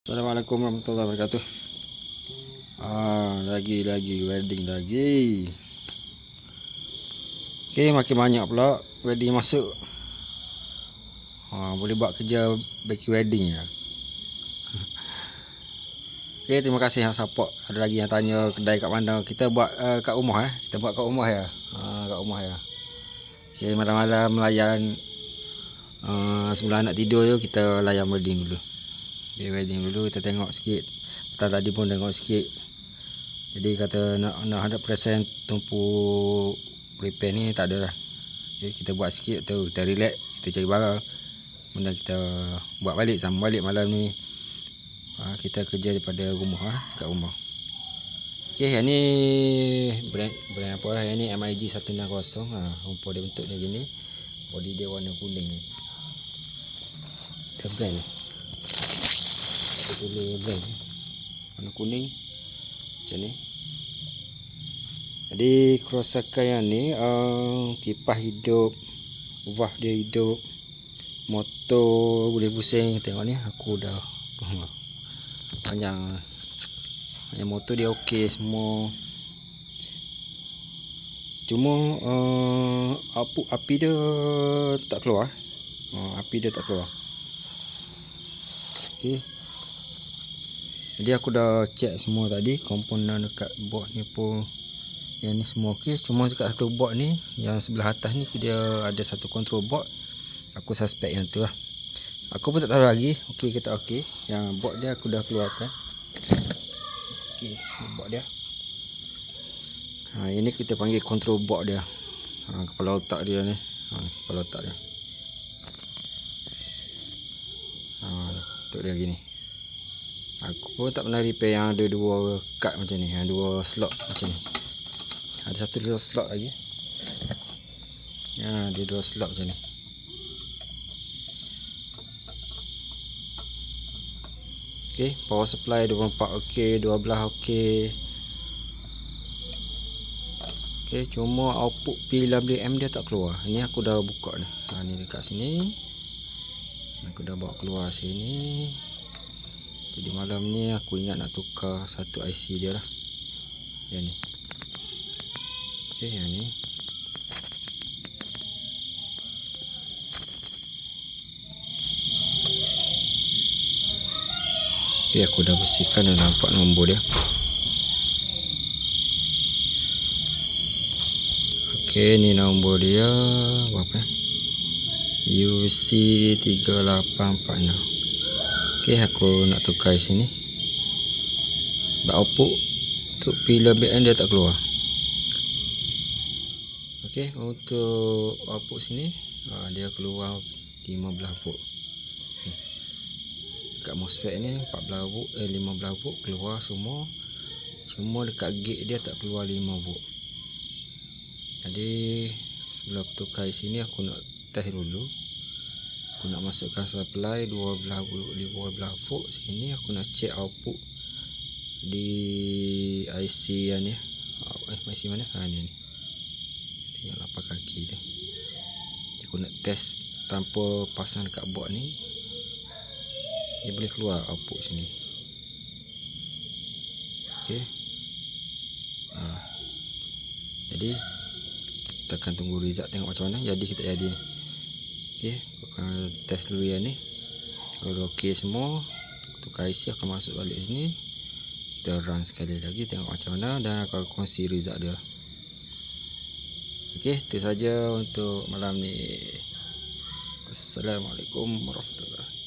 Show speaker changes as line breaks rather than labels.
Assalamualaikum warahmatullahi wabarakatuh. Lagi welding lagi. Okey, makin banyak pula welding masuk. Boleh buat kerja baki welding ya. Okey, terima kasih yang support. Ada lagi yang tanya kedai kat mana. Kita buat kat rumah Kita buat kat rumah ya. Kat rumah ya. Okey, malam-malam layan sebelum nak tidur tu kita layan welding dulu. Welding dulu, kita tengok sikit. Tadi pun tengok sikit. Jadi kata nak 100% tumpu repair ni tak ada lah. Jadi kita buat sikit tu, kita relax, kita cari barang. Kemudian kita buat balik, sama balik malam ni. Kita kerja daripada rumah kat rumah. Okey, yang ni brand apa lah? Yang ni MIG 160. Rumput dia bentuk dia gini. Body dia warna kuning. Dia brand ni. Tulis brand warna kuning macam ni. Jadi kerosakan yang ni kipas hidup, valve dia hidup, motor boleh pusing. Tengok ni aku dah panjang motor dia okey semua. Cuma api dia tak keluar. Api dia tak keluar. Okey. Jadi aku dah check semua tadi, komponen dekat board ni pun yang ni semua okey. Cuma dekat satu board ni, yang sebelah atas ni dia ada satu control board. Aku suspect yang tu lah. Aku pun tak tahu lagi okey ke tak okey. Yang board dia aku dah keluarkan. Okey, board dia. Ini kita panggil control board dia. Kepala otak dia ni. Kepala otak dia. Untuk dia gini. Aku pun tak pernah repair yang ada dua cut macam ni, yang dua slot macam ni. Ada satu dua slot lagi. Dia dua slot macam ni. Okey, power supply 24 okey, 12 okey. Okey, cuma output PWM dia tak keluar. Ini aku dah buka ni. Ni dekat sini. Aku dah bawa keluar sini. Jadi malam ni aku ingat nak tukar satu IC dia lah. Yang ni. Okey, yang ni. Okey, aku dah bersihkan dan nampak nombor dia. Okey, ni nombor dia berapa? UC3846. Okey, aku nak tukar sini. Output untuk PWM dia tak keluar. Okey, untuk output sini dia keluar 15 volt. Dekat MOSFET ni 14 volt, 15 volt keluar semua. Cuma dekat gate dia tak keluar 5 volt. Jadi sebelum tukar sini aku nak test dulu. Aku nak masukkan supply 12 volt sini. Aku nak check output di IC yang ni. IC mana? Ni. Yang 8 kaki dia. Aku nak test tanpa pasang dekat board ni. Dia boleh keluar output sini. Okey. Jadi kita akan tunggu result, tengok macam mana jadi kita jadi. Okey, aku akan test dulu yang ni. Kalau okey semua, tukar IC akan masuk balik sini. Kita run sekali lagi tengok macam mana dan akan kongsi result dia. Okey, itu saja untuk malam ni. Assalamualaikum warahmatullahi wabarakatuh.